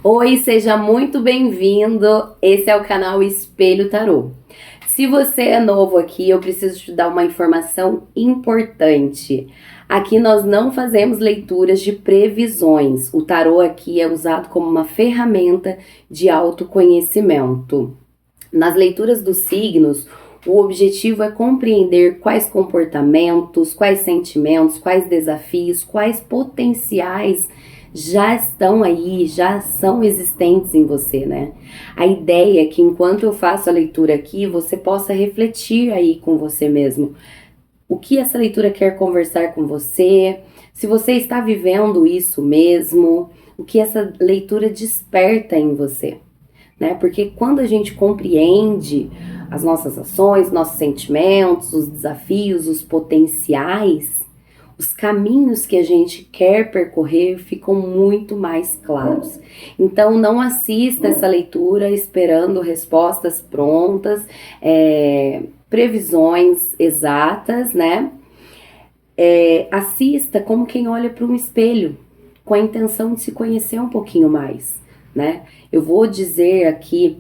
Oi, seja muito bem-vindo. Esse é o canal Espelho Tarô. Se você é novo aqui, eu preciso te dar uma informação importante. Aqui nós não fazemos leituras de previsões. O tarô aqui é usado como uma ferramenta de autoconhecimento. Nas leituras dos signos, o objetivo é compreender quais comportamentos, quais sentimentos, quais desafios, quais potenciais já estão aí, já são existentes em você, né? A ideia é que enquanto eu faço a leitura aqui, você possa refletir aí com você mesmo. O que essa leitura quer conversar com você? Se você está vivendo isso mesmo, o que essa leitura desperta em você, né? Porque quando a gente compreende as nossas ações, nossos sentimentos, os desafios, os potenciais, os caminhos que a gente quer percorrer ficam muito mais claros. Então, não assista essa leitura esperando respostas prontas, previsões exatas, né? Assista como quem olha para um espelho, com a intenção de se conhecer um pouquinho mais, né? Eu vou dizer aqui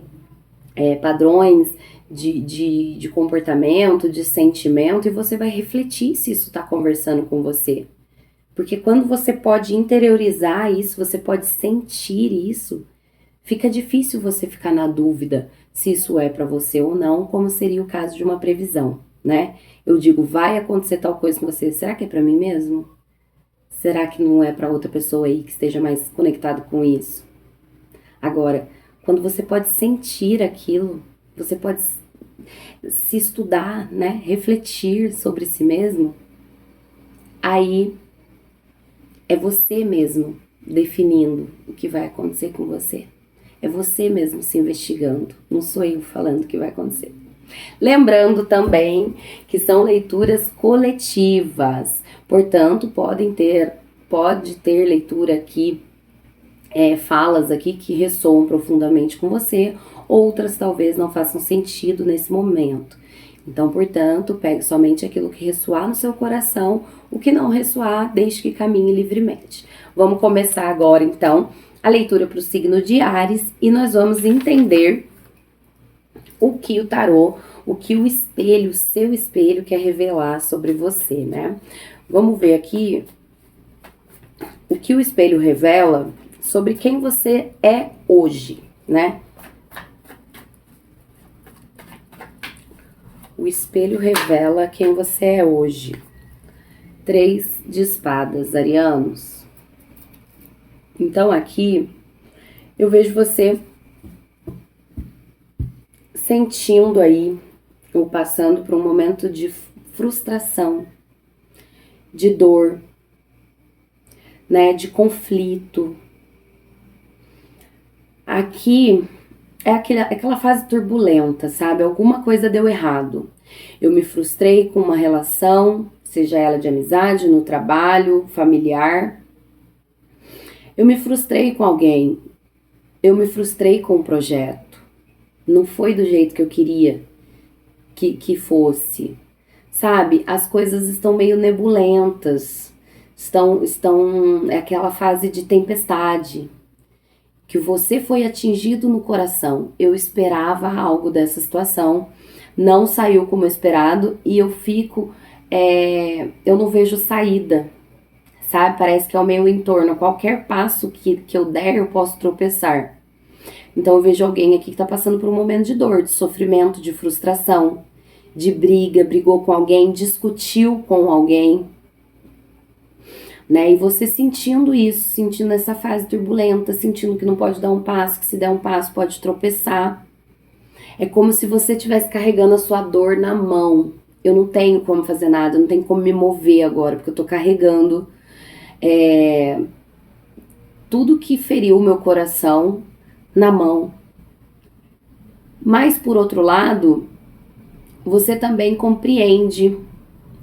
padrões de comportamento, de sentimento, e você vai refletir se isso está conversando com você. Porque quando você pode interiorizar isso, você pode sentir isso, fica difícil você ficar na dúvida se isso é para você ou não, como seria o caso de uma previsão, né? Eu digo, vai acontecer tal coisa com você, será que é para mim mesmo? Será que não é para outra pessoa aí que esteja mais conectado com isso? Agora, quando você pode sentir aquilo, você pode se estudar, né? Refletir sobre si mesmo, aí é você mesmo definindo o que vai acontecer com você. É você mesmo se investigando, não sou eu falando o que vai acontecer. Lembrando também que são leituras coletivas, portanto, pode ter leitura aqui, falas aqui que ressoam profundamente com você, outras talvez não façam sentido nesse momento. Então, portanto, pegue somente aquilo que ressoar no seu coração, o que não ressoar, deixe que caminhe livremente. Vamos começar agora, então, a leitura para o signo de Áries e nós vamos entender o que o tarô, o que o espelho, o seu espelho quer revelar sobre você, né? Vamos ver aqui o que o espelho revela sobre quem você é hoje, né? O espelho revela quem você é hoje. 3 de espadas, arianos. Então aqui eu vejo você sentindo aí, ou passando por um momento de frustração, de dor, né, de conflito. Aqui é aquela fase turbulenta, sabe? Alguma coisa deu errado. Eu me frustrei com uma relação, seja ela de amizade, no trabalho, familiar. Eu me frustrei com alguém. Eu me frustrei com o projeto. Não foi do jeito que eu queria que fosse. Sabe? As coisas estão meio nebulentas. É aquela fase de tempestade. Que você foi atingido no coração. Eu esperava algo dessa situação, não saiu como esperado e eu fico, eu não vejo saída, sabe? Parece que é o meu entorno, qualquer passo que eu der eu posso tropeçar. Então eu vejo alguém aqui que tá passando por um momento de dor, de sofrimento, de frustração, de briga, brigou com alguém, discutiu com alguém, né? E você sentindo isso, sentindo essa fase turbulenta, sentindo que não pode dar um passo, que se der um passo pode tropeçar. É como se você estivesse carregando a sua dor na mão. Eu não tenho como fazer nada, eu não tenho como me mover agora, porque eu tô carregando tudo que feriu o meu coração na mão. Mas, por outro lado, você também compreende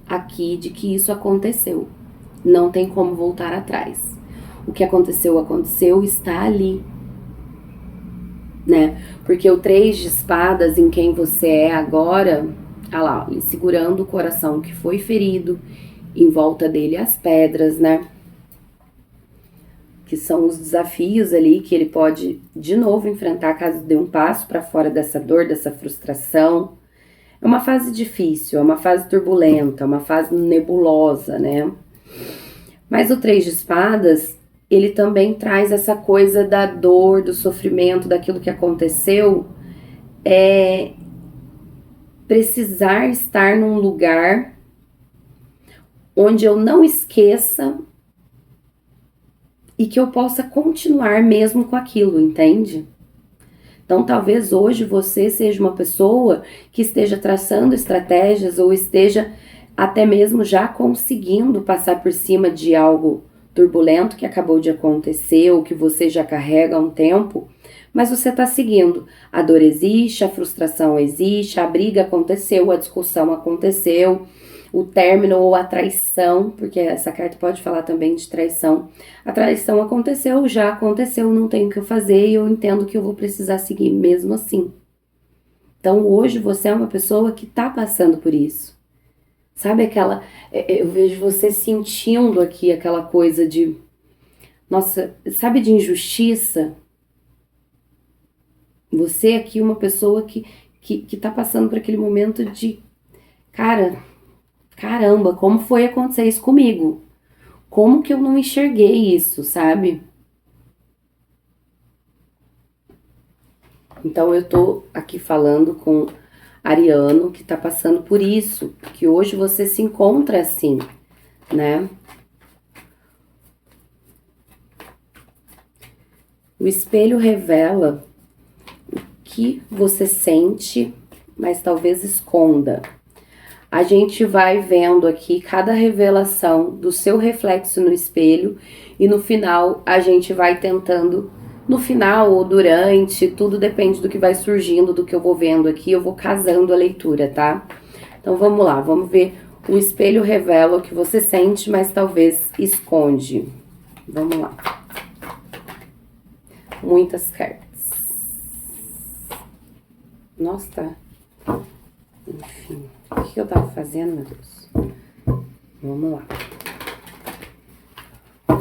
aqui de que isso aconteceu. Não tem como voltar atrás. O que aconteceu, aconteceu, está ali, né? Porque o 3 de espadas em quem você é agora, olha lá, ele segurando o coração que foi ferido, em volta dele as pedras, né? que são os desafios ali que ele pode de novo enfrentar caso dê um passo para fora dessa dor, dessa frustração. É uma fase difícil, é uma fase turbulenta, é uma fase nebulosa, né? Mas o Três de Espadas, ele também traz essa coisa da dor, do sofrimento, daquilo que aconteceu, precisar estar num lugar onde eu não esqueça e que eu possa continuar mesmo com aquilo, entende? Então, talvez hoje você seja uma pessoa que esteja traçando estratégias ou esteja até mesmo já conseguindo passar por cima de algo turbulento que acabou de acontecer ou que você já carrega há um tempo, mas você está seguindo. A dor existe, a frustração existe, a briga aconteceu, a discussão aconteceu, o término ou a traição, porque essa carta pode falar também de traição. A traição aconteceu, já aconteceu, não tem o que eu fazer e eu entendo que eu vou precisar seguir mesmo assim. Então hoje você é uma pessoa que tá passando por isso. Sabe aquela... Eu vejo você sentindo aqui aquela coisa de... Nossa, sabe de injustiça? Você aqui é uma pessoa que tá passando por aquele momento de... Caramba, como foi acontecer isso comigo? Como que eu não enxerguei isso, sabe? Então eu tô aqui falando com Ariano que tá passando por isso, que hoje você se encontra assim, né? O espelho revela o que você sente, mas talvez esconda. A gente vai vendo aqui cada revelação do seu reflexo no espelho e no final a gente vai tentando, no final ou durante, tudo depende do que vai surgindo, do que eu vou vendo aqui, eu vou casando a leitura, tá? Então vamos lá, vamos ver. O espelho revela o que você sente, mas talvez esconde. Vamos lá. Muitas cartas. Nossa, tá. Enfim. O que eu tava fazendo, meu Deus? Vamos lá.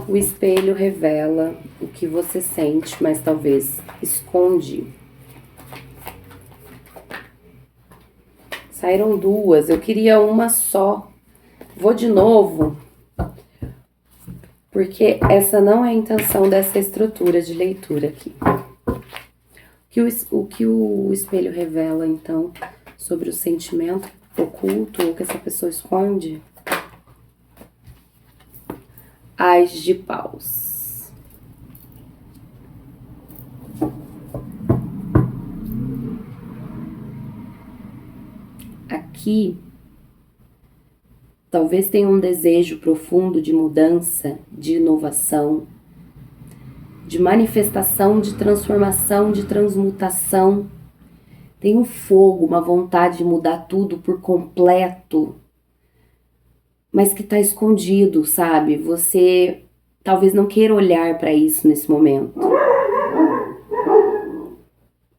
O espelho revela o que você sente, mas talvez esconde. Saíram duas, eu queria uma só. Vou de novo, porque essa não é a intenção dessa estrutura de leitura aqui. O que o espelho revela, então, sobre o sentimento oculto ou que essa pessoa esconde? Ás de paus. Aqui, talvez tenha um desejo profundo de mudança, de inovação, de manifestação, de transformação, de transmutação. Tem um fogo, uma vontade de mudar tudo por completo, mas que tá escondido, sabe? Você talvez não queira olhar para isso nesse momento.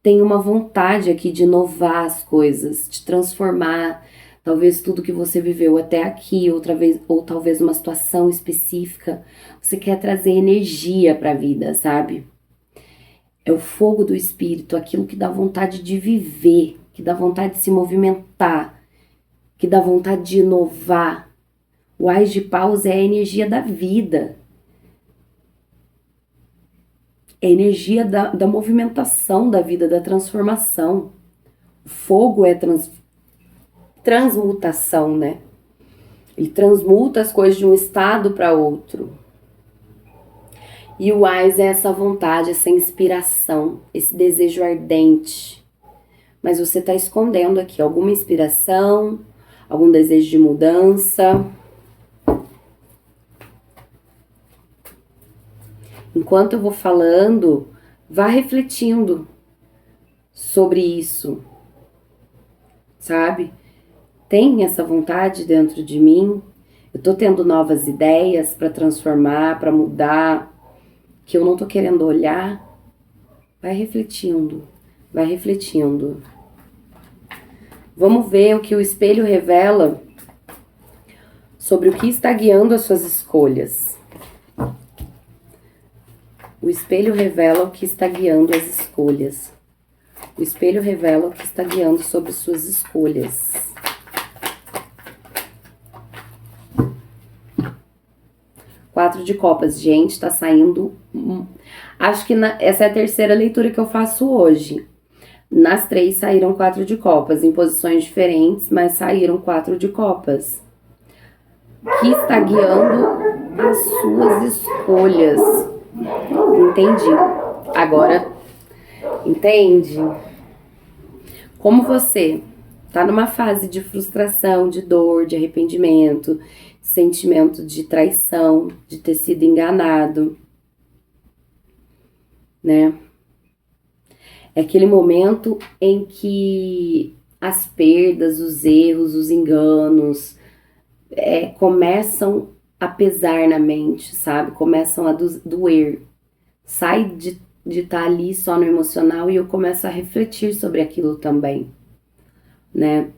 Tem uma vontade aqui de inovar as coisas, de transformar talvez tudo que você viveu até aqui, outra vez, ou talvez uma situação específica. Você quer trazer energia para a vida, sabe? É o fogo do espírito, aquilo que dá vontade de viver, que dá vontade de se movimentar, que dá vontade de inovar. O Ás de Paus é a energia da vida. É a energia da movimentação da vida, da transformação. O fogo é transmutação, né? Ele transmuta as coisas de um estado para outro. E o Ás é essa vontade, essa inspiração, esse desejo ardente. Mas você está escondendo aqui alguma inspiração, algum desejo de mudança. Enquanto eu vou falando, vá refletindo sobre isso, sabe? Tem essa vontade dentro de mim, eu tô tendo novas ideias para transformar, para mudar, que eu não tô querendo olhar. Vai refletindo, vai refletindo. Vamos ver o que o espelho revela sobre o que está guiando as suas escolhas. O espelho revela o que está guiando as escolhas. O espelho revela o que está guiando sobre suas escolhas. Quatro de copas, gente, tá saindo... Acho que essa é a terceira leitura que eu faço hoje. Nas 3 saíram 4 de copas, em posições diferentes, mas saíram 4 de copas. Que está guiando as suas escolhas. Entendi. Agora, entende? Como você tá numa fase de frustração, de dor, de arrependimento, sentimento de traição, de ter sido enganado, né? É aquele momento em que as perdas, os erros, os enganos começam a pesar na mente, sabe? Começam a doer. Sai de estar ali só no emocional e eu começo a refletir sobre aquilo também, né?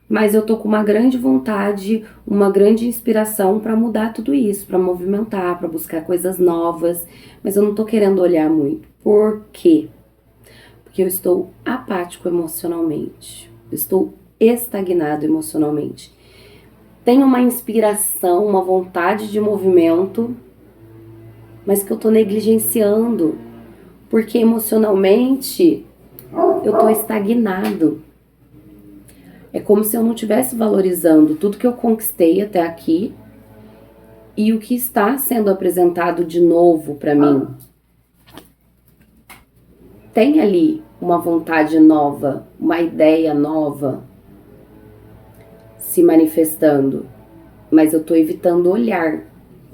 Mas eu tô com uma grande vontade, uma grande inspiração para mudar tudo isso, para movimentar, para buscar coisas novas, mas eu não tô querendo olhar muito. Por quê? Porque eu estou apático emocionalmente, eu estou estagnado emocionalmente. Tenho uma inspiração, uma vontade de movimento, mas que eu tô negligenciando, porque emocionalmente eu tô estagnado. É como se eu não estivesse valorizando tudo que eu conquistei até aqui e o que está sendo apresentado de novo para mim. Tem ali uma vontade nova, uma ideia nova se manifestando, mas eu tô evitando olhar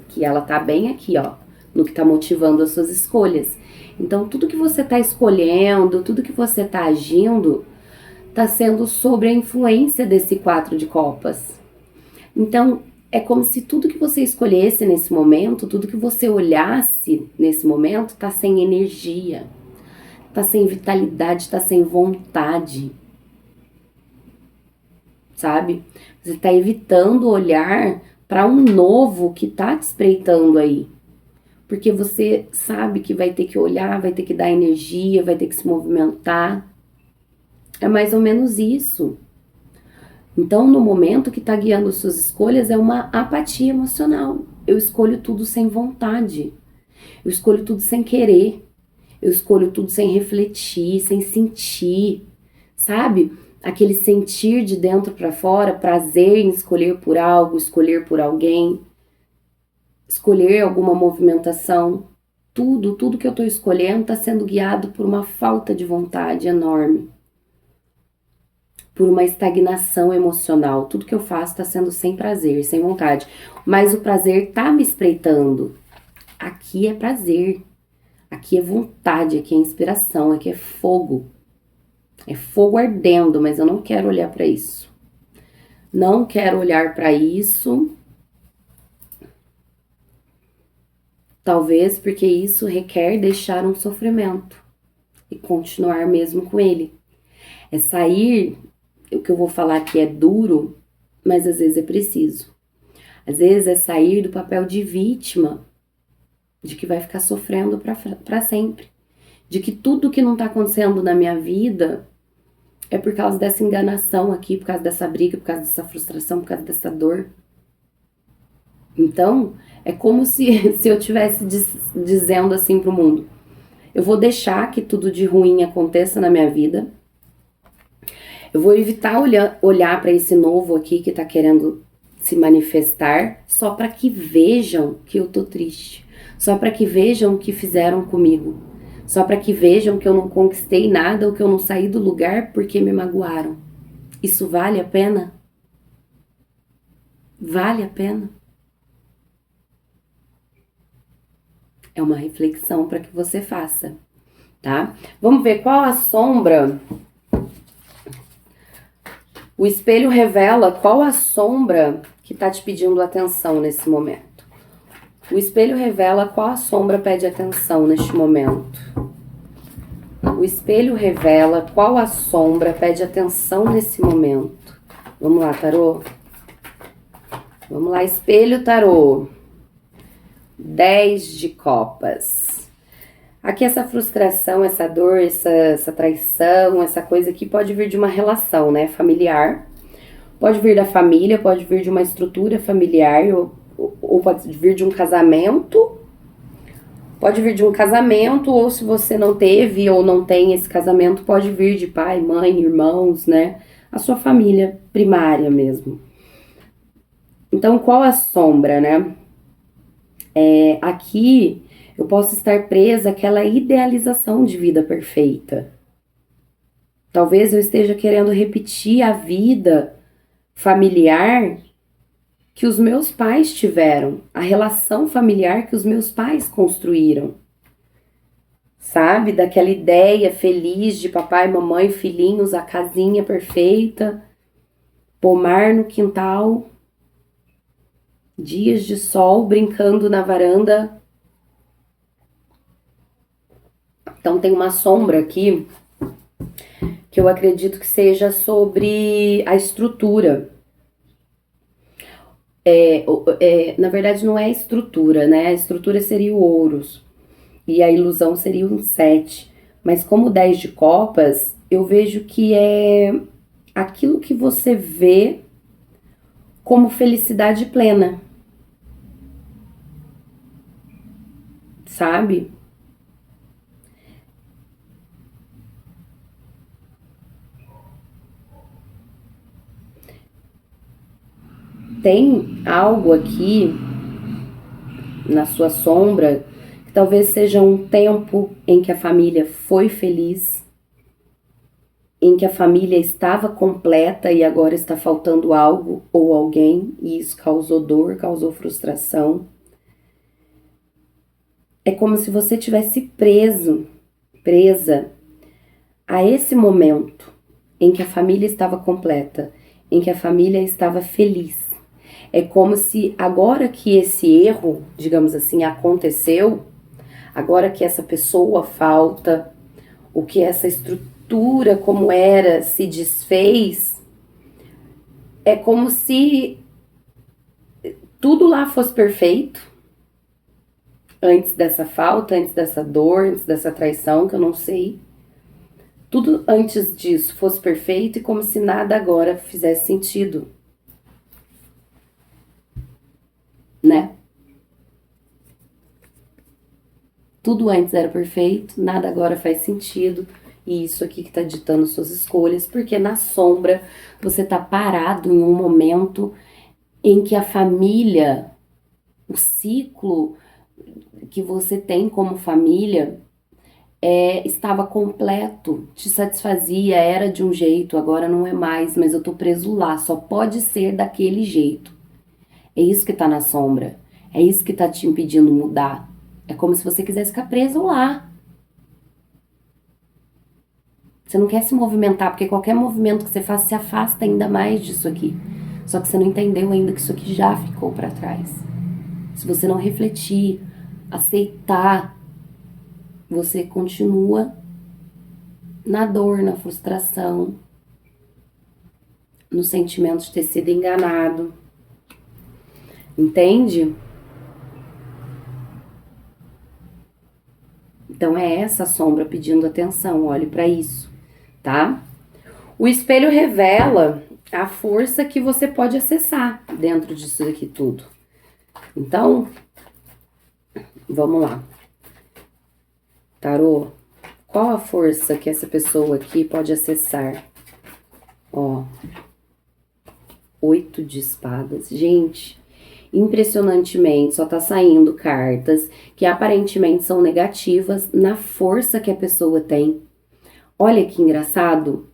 que ela tá bem aqui, ó, no que tá motivando as suas escolhas. Então, tudo que você tá escolhendo, tudo que você tá agindo, tá sendo sobre a influência desse 4 de copas. Então, é como se tudo que você escolhesse nesse momento, tudo que você olhasse nesse momento, tá sem energia, tá sem vitalidade, tá sem vontade. Sabe? Você tá evitando olhar para um novo que tá te espreitando aí. Porque você sabe que vai ter que olhar, vai ter que dar energia, vai ter que se movimentar. É mais ou menos isso. Então, no momento que tá guiando suas escolhas, é uma apatia emocional. Eu escolho tudo sem vontade. Eu escolho tudo sem querer. Eu escolho tudo sem refletir, sem sentir. Sabe? Aquele sentir de dentro para fora, prazer em escolher por algo, escolher por alguém, escolher alguma movimentação. Tudo que eu tô escolhendo tá sendo guiado por uma falta de vontade enorme. Por uma estagnação emocional. Tudo que eu faço tá sendo sem prazer, sem vontade. Mas o prazer tá me espreitando. Aqui é prazer. Aqui é vontade, aqui é inspiração, aqui é fogo. É fogo ardendo, mas eu não quero olhar para isso. Não quero olhar para isso. Talvez porque isso requer deixar um sofrimento e continuar mesmo com ele. É sair, o que eu vou falar aqui é duro, mas às vezes é preciso. Às vezes é sair do papel de vítima, de que vai ficar sofrendo para sempre. De que tudo que não tá acontecendo na minha vida é por causa dessa enganação aqui, por causa dessa briga, por causa dessa frustração, por causa dessa dor. Então, é como se eu estivesse dizendo assim pro mundo: eu vou deixar que tudo de ruim aconteça na minha vida. Eu vou evitar olhar para esse novo aqui que tá querendo se manifestar, só para que vejam que eu tô triste. Só para que vejam o que fizeram comigo. Só para que vejam que eu não conquistei nada ou que eu não saí do lugar porque me magoaram. Isso vale a pena? Vale a pena? É uma reflexão para que você faça, tá? Vamos ver qual a sombra. O espelho revela qual a sombra que tá te pedindo atenção nesse momento. O espelho revela qual a sombra pede atenção neste momento. O espelho revela qual a sombra pede atenção nesse momento. Vamos lá, tarô? Vamos lá, espelho, tarô. 10 de copas. Aqui essa frustração, essa dor, essa traição, essa coisa aqui pode vir de uma relação, né, familiar. Pode vir da família, pode vir de uma estrutura familiar, ou pode vir de um casamento. Pode vir de um casamento, ou se você não teve ou não tem esse casamento, pode vir de pai, mãe, irmãos, né? A sua família primária mesmo. Então, qual a sombra, né? Aqui eu posso estar presa àquela idealização de vida perfeita. Talvez eu esteja querendo repetir a vida familiar que os meus pais tiveram, a relação familiar que os meus pais construíram. Sabe? Daquela ideia feliz de papai, mamãe, filhinhos, a casinha perfeita, pomar no quintal, dias de sol brincando na varanda. Então tem uma sombra aqui que eu acredito que seja sobre a estrutura. Na verdade não é a estrutura, né? A estrutura seria o ouros e a ilusão seria um 7. Mas como 10 de copas, eu vejo que é aquilo que você vê como felicidade plena. Sabe? Tem algo aqui na sua sombra que talvez seja um tempo em que a família foi feliz, em que a família estava completa e agora está faltando algo ou alguém, e isso causou dor, causou frustração. É como se você tivesse presa a esse momento em que a família estava completa, em que a família estava feliz. É como se agora que esse erro, digamos assim, aconteceu, agora que essa pessoa falta, o que essa estrutura como era se desfez, é como se tudo lá fosse perfeito, antes dessa falta, antes dessa dor, antes dessa traição, que eu não sei. Tudo antes disso fosse perfeito e como se nada agora fizesse sentido, né? Tudo antes era perfeito, nada agora faz sentido. E isso aqui que tá ditando suas escolhas, porque na sombra você tá parado em um momento em que a família, o ciclo que você tem como família estava completo, te satisfazia, era de um jeito, agora não é mais, mas eu tô preso lá, só pode ser daquele jeito. É isso que tá na sombra, é isso que tá te impedindo mudar. É como se você quisesse ficar preso lá. Você não quer se movimentar, porque qualquer movimento que você faça se afasta ainda mais disso aqui. Só que você não entendeu ainda que isso aqui já ficou para trás. Se você não refletir, aceitar, você continua na dor, na frustração, no sentimento de ter sido enganado. Entende? Então é essa sombra pedindo atenção, olhe para isso, tá? O espelho revela a força que você pode acessar dentro disso daqui tudo. Então, vamos lá. Tarô, qual a força que essa pessoa aqui pode acessar? Ó, 8 de espadas. Gente, impressionantemente, só tá saindo cartas que aparentemente são negativas na força que a pessoa tem. Olha que engraçado,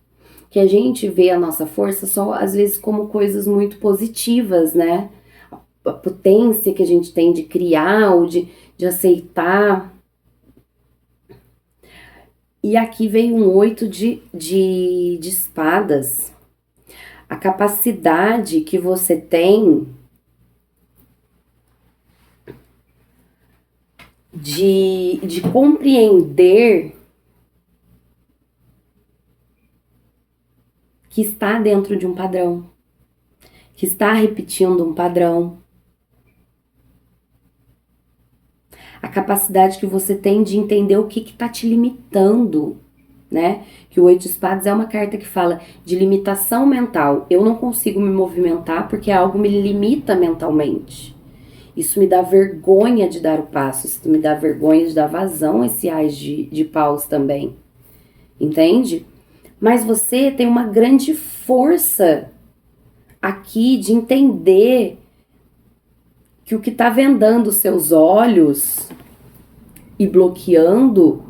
que a gente vê a nossa força só às vezes como coisas muito positivas, né? A potência que a gente tem de criar ou de aceitar. E aqui vem um 8 de espadas. A capacidade que você tem de compreender que está dentro de um padrão, que está repetindo um padrão. a capacidade que você tem de entender o que tá te limitando, né? Que o 8 de espadas é uma carta que fala de limitação mental. Eu não consigo me movimentar porque algo me limita mentalmente. Isso me dá vergonha de dar o passo, isso me dá vergonha de dar vazão a esse ás de paus também, entende? Mas você tem uma grande força aqui de entender que o que está vendando os seus olhos e bloqueando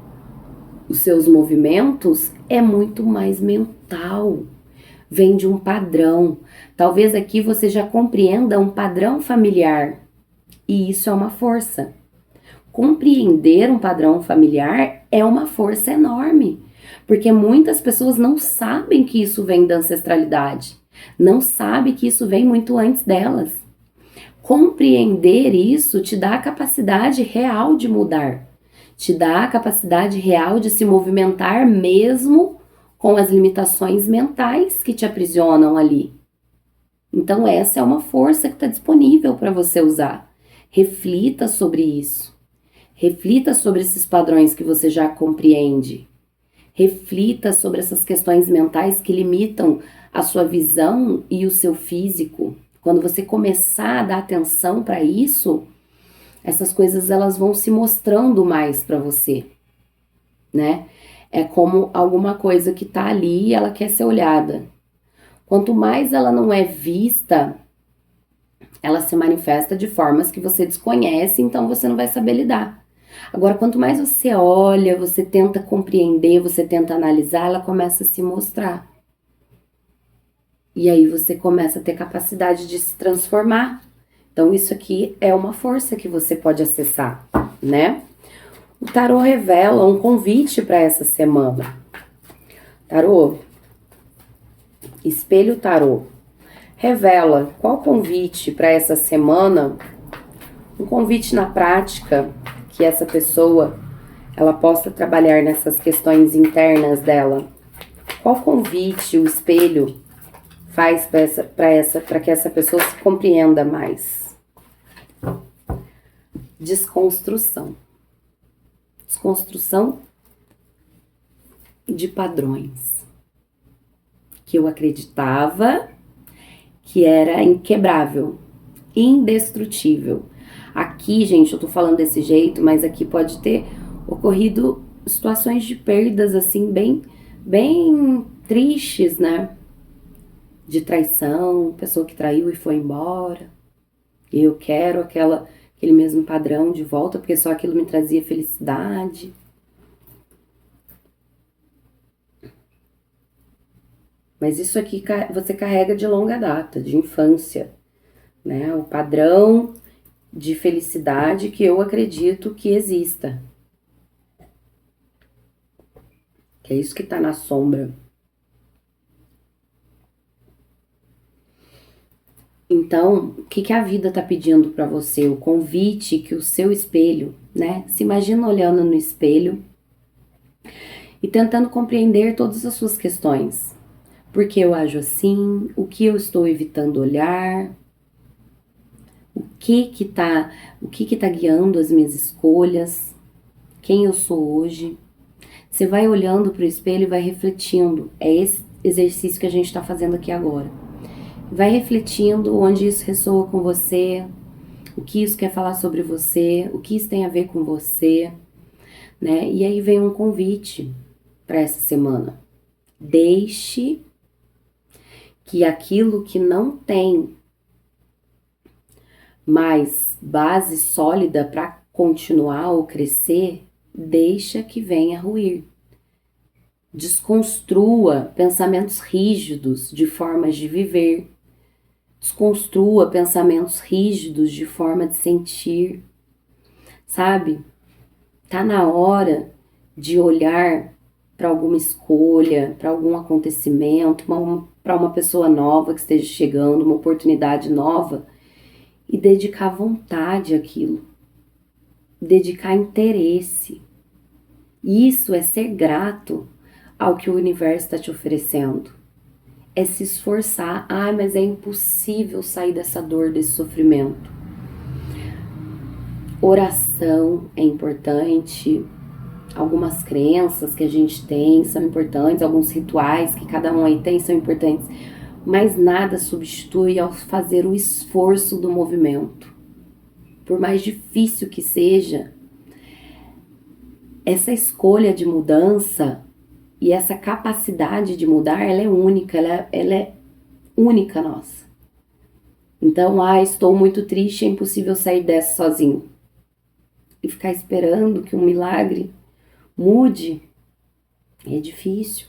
os seus movimentos é muito mais mental. Vem de um padrão. Talvez aqui você já compreenda um padrão familiar. E isso é uma força. Compreender um padrão familiar é uma força enorme. Porque muitas pessoas não sabem que isso vem da ancestralidade. Não sabem que isso vem muito antes delas. Compreender isso te dá a capacidade real de mudar. Te dá a capacidade real de se movimentar mesmo com as limitações mentais que te aprisionam ali. Então essa é uma força que está disponível para você usar. Reflita sobre isso. Reflita sobre esses padrões que você já compreende. Reflita sobre essas questões mentais que limitam a sua visão e o seu físico. Quando você começar a dar atenção para isso, essas coisas elas vão se mostrando mais para você, né? É como alguma coisa que tá ali e ela quer ser olhada. Quanto mais ela não é vista, ela se manifesta de formas que você desconhece, então você não vai saber lidar. Agora, quanto mais você olha, você tenta compreender, você tenta analisar, ela começa a se mostrar. E aí você começa a ter capacidade de se transformar. Então, isso aqui é uma força que você pode acessar, né? O tarô revela um convite para essa semana. Tarô, espelho tarô, revela qual convite para essa semana, um convite na prática, que essa pessoa, ela possa trabalhar nessas questões internas dela. Qual convite o espelho faz para que essa pessoa se compreenda mais? Desconstrução. Desconstrução de padrões que eu acreditava que era inquebrável, indestrutível. Aqui, gente, eu tô falando desse jeito, mas aqui pode ter ocorrido situações de perdas assim bem tristes, né? De traição, pessoa que traiu e foi embora. Eu quero aquele mesmo padrão de volta, porque só aquilo me trazia felicidade. Mas isso aqui você carrega de longa data, de infância, né? O padrão de felicidade que eu acredito que exista. Que é isso que tá na sombra. Então, o que a vida tá pedindo para você? O convite que o seu espelho, né? Se imagina olhando no espelho e tentando compreender todas as suas questões. Por que eu ajo assim? O que eu estou evitando olhar? O que tá guiando as minhas escolhas? Quem eu sou hoje? Você vai olhando para o espelho e vai refletindo. É esse exercício que a gente está fazendo aqui agora. Vai refletindo onde isso ressoa com você, o que isso quer falar sobre você, o que isso tem a ver com você, né? E aí vem um convite para essa semana. Deixe que aquilo que não tem mais base sólida para continuar ou crescer, deixa que venha ruir. Desconstrua pensamentos rígidos de formas de viver. Desconstrua pensamentos rígidos de forma de sentir. Sabe? Tá na hora de olhar para alguma escolha, para algum acontecimento, para uma pessoa nova que esteja chegando, uma oportunidade nova, e dedicar vontade àquilo, dedicar interesse. Isso é ser grato ao que o universo está te oferecendo. É se esforçar. Ai, mas é impossível sair dessa dor, desse sofrimento. Oração é importante, algumas crenças que a gente tem são importantes, alguns rituais que cada um aí tem são importantes, mas nada substitui ao fazer o esforço do movimento. Por mais difícil que seja, essa escolha de mudança e essa capacidade de mudar, ela é única, ela é única nossa. Então, estou muito triste, é impossível sair dessa sozinho. E ficar esperando que um milagre mude é difícil.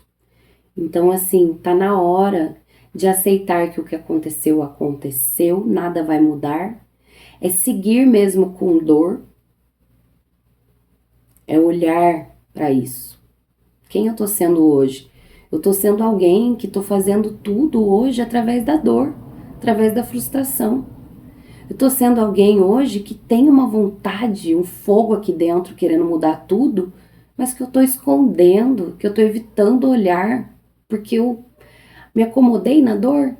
Então, assim, tá na hora de aceitar que o que aconteceu, aconteceu, nada vai mudar. É seguir mesmo com dor, é olhar para isso. Quem eu tô sendo hoje? Eu tô sendo alguém que tô fazendo tudo hoje através da dor, através da frustração. Eu tô sendo alguém hoje que tem uma vontade, um fogo aqui dentro querendo mudar tudo, mas que eu tô escondendo, que eu tô evitando olhar, porque eu me acomodei na dor,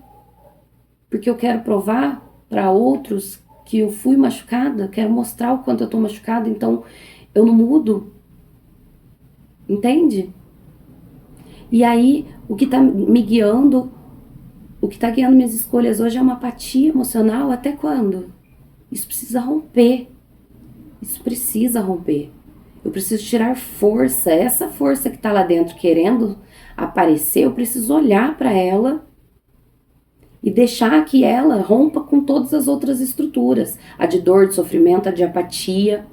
porque eu quero provar para outros que eu fui machucada, quero mostrar o quanto eu tô machucada, então eu não mudo, entende? E aí, o que tá me guiando, o que tá guiando minhas escolhas hoje é uma apatia emocional, até quando? Isso precisa romper, isso precisa romper. Eu preciso tirar força, essa força que tá lá dentro querendo aparecer, eu preciso olhar para ela e deixar que ela rompa com todas as outras estruturas. A de dor, de sofrimento, a de apatia,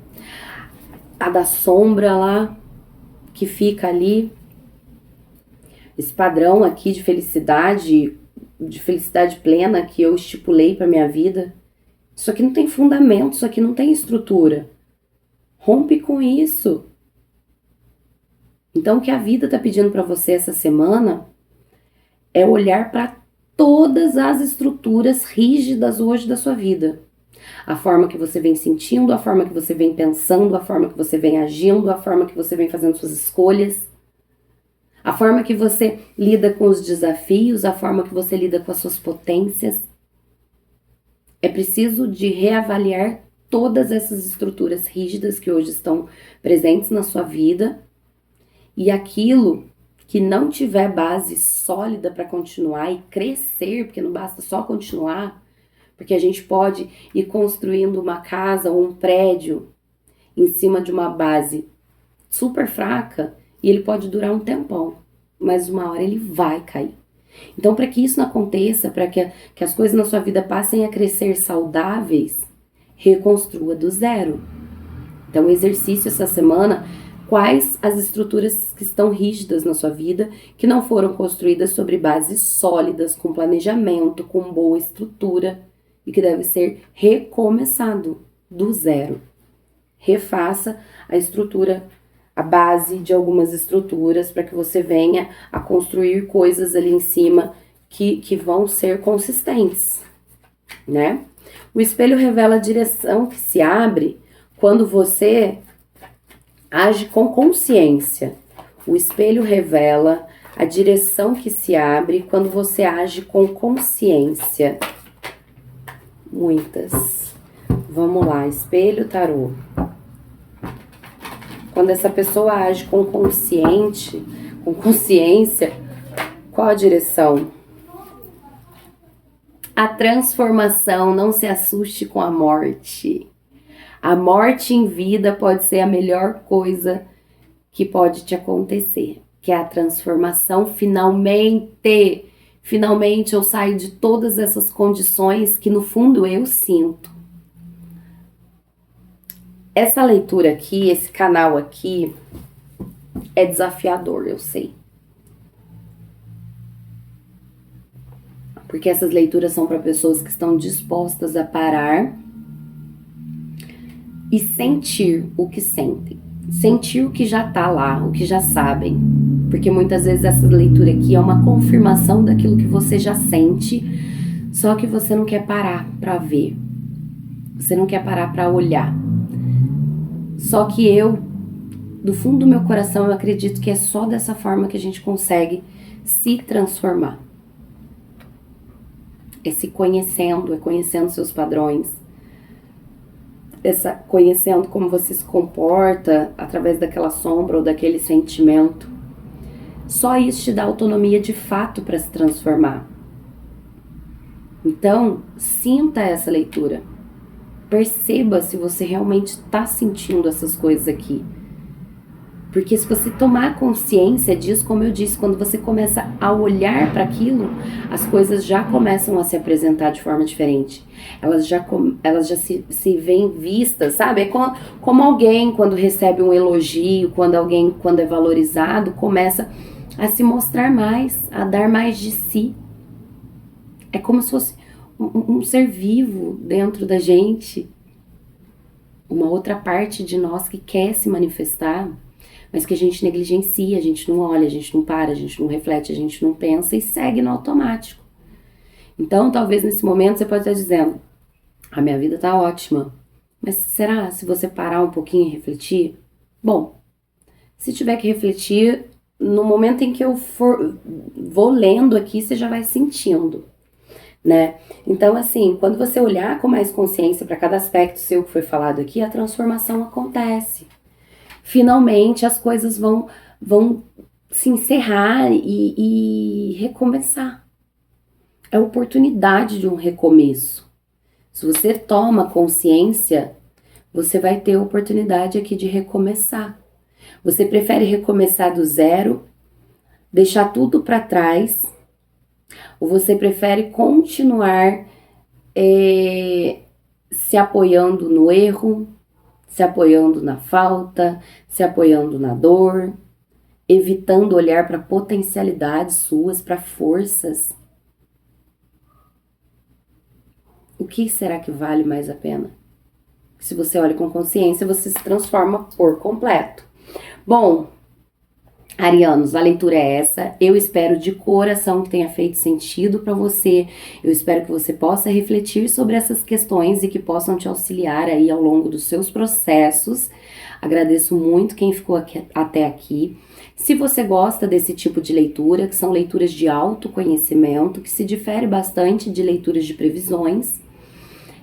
a da sombra lá, que fica ali. Esse padrão aqui de felicidade plena que eu estipulei para minha vida. Isso aqui não tem fundamento, isso aqui não tem estrutura. Rompe com isso. Então o que a vida tá pedindo para você essa semana é olhar para todas as estruturas rígidas hoje da sua vida. A forma que você vem sentindo, a forma que você vem pensando, a forma que você vem agindo, a forma que você vem fazendo suas escolhas, a forma que você lida com os desafios, a forma que você lida com as suas potências. É preciso de reavaliar todas essas estruturas rígidas que hoje estão presentes na sua vida, e aquilo que não tiver base sólida para continuar e crescer, porque não basta só continuar, porque a gente pode ir construindo uma casa ou um prédio em cima de uma base super fraca e ele pode durar um tempão, mas uma hora ele vai cair. Então, para que isso não aconteça, para que as coisas na sua vida passem a crescer saudáveis, reconstrua do zero. Então, exercício essa semana, quais as estruturas que estão rígidas na sua vida, que não foram construídas sobre bases sólidas, com planejamento, com boa estrutura, e que deve ser recomeçado do zero. Refaça a estrutura, a base de algumas estruturas, para que você venha a construir coisas ali em cima que vão ser consistentes, né? O espelho revela a direção que se abre quando você age com consciência. O espelho revela a direção que se abre quando você age com consciência. Muitas. Vamos lá, espelho tarô. Quando essa pessoa age com consciência, qual a direção? A transformação, não se assuste com a morte. A morte em vida pode ser a melhor coisa que pode te acontecer, que é a transformação. Finalmente eu saio de todas essas condições que no fundo eu sinto. Essa leitura aqui, esse canal aqui, é desafiador, eu sei. Porque essas leituras são para pessoas que estão dispostas a parar e sentir o que sentem. Sentir o que já tá lá, o que já sabem. Porque muitas vezes essa leitura aqui é uma confirmação daquilo que você já sente, só que você não quer parar para ver. Você não quer parar para olhar. Só que do fundo do meu coração, eu acredito que é só dessa forma que a gente consegue se transformar. É se conhecendo, é conhecendo seus padrões. conhecendo como você se comporta através daquela sombra ou daquele sentimento. Só isso te dá autonomia de fato para se transformar. Então, sinta essa leitura. Perceba se você realmente está sentindo essas coisas aqui. Porque se você tomar consciência disso, como eu disse, quando você começa a olhar para aquilo, as coisas já começam a se apresentar de forma diferente. Elas já se veem vistas, sabe? É como alguém, quando recebe um elogio, quando é valorizado, começa a se mostrar mais, a dar mais de si. É como se fosse um ser vivo dentro da gente. Uma outra parte de nós que quer se manifestar, mas que a gente negligencia, a gente não olha, a gente não para, a gente não reflete, a gente não pensa e segue no automático. Então, talvez nesse momento você pode estar dizendo, a minha vida tá ótima, mas será se você parar um pouquinho e refletir? Bom, se tiver que refletir, no momento em que eu vou lendo aqui, você já vai sentindo, né? Então, assim, quando você olhar com mais consciência para cada aspecto seu que foi falado aqui, a transformação acontece. Finalmente as coisas vão se encerrar e recomeçar. É a oportunidade de um recomeço. Se você toma consciência, você vai ter a oportunidade aqui de recomeçar. Você prefere recomeçar do zero, deixar tudo para trás, ou você prefere continuar se apoiando no erro, se apoiando na falta, se apoiando na dor, evitando olhar para potencialidades suas, para forças? O que será que vale mais a pena? Se você olha com consciência, você se transforma por completo. Bom, arianos, a leitura é essa. Eu espero de coração que tenha feito sentido para você. Eu espero que você possa refletir sobre essas questões e que possam te auxiliar aí ao longo dos seus processos. Agradeço muito quem ficou até aqui. Se você gosta desse tipo de leitura, que são leituras de autoconhecimento, que se difere bastante de leituras de previsões,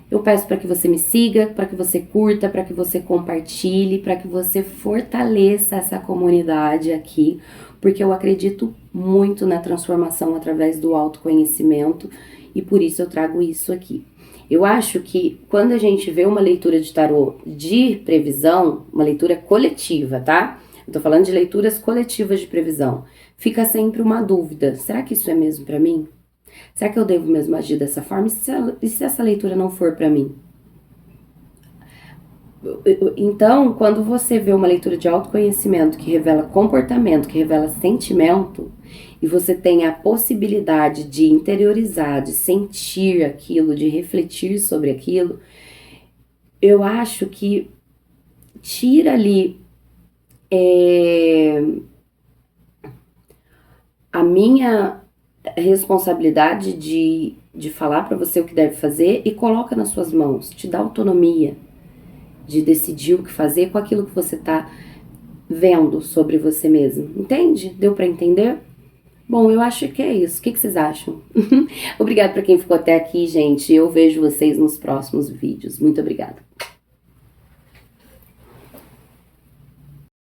eu peço para que você me siga, para que você curta, para que você compartilhe, para que você fortaleça essa comunidade aqui, porque eu acredito muito na transformação através do autoconhecimento e por isso eu trago isso aqui. Eu acho que quando a gente vê uma leitura de tarô de previsão, uma leitura coletiva, tá? Eu tô falando de leituras coletivas de previsão. Fica sempre uma dúvida, será que isso é mesmo para mim? Será que eu devo mesmo agir dessa forma? E se essa leitura não for para mim? Então, quando você vê uma leitura de autoconhecimento que revela comportamento, que revela sentimento, e você tem a possibilidade de interiorizar, de sentir aquilo, de refletir sobre aquilo, eu acho que tira ali a minha responsabilidade de falar para você o que deve fazer e coloca nas suas mãos, te dá autonomia de decidir o que fazer com aquilo que você tá vendo sobre você mesmo. Entende? Deu para entender? Bom, eu acho que é isso. O que vocês acham? Obrigada para quem ficou até aqui, gente. Eu vejo vocês nos próximos vídeos. Muito obrigada.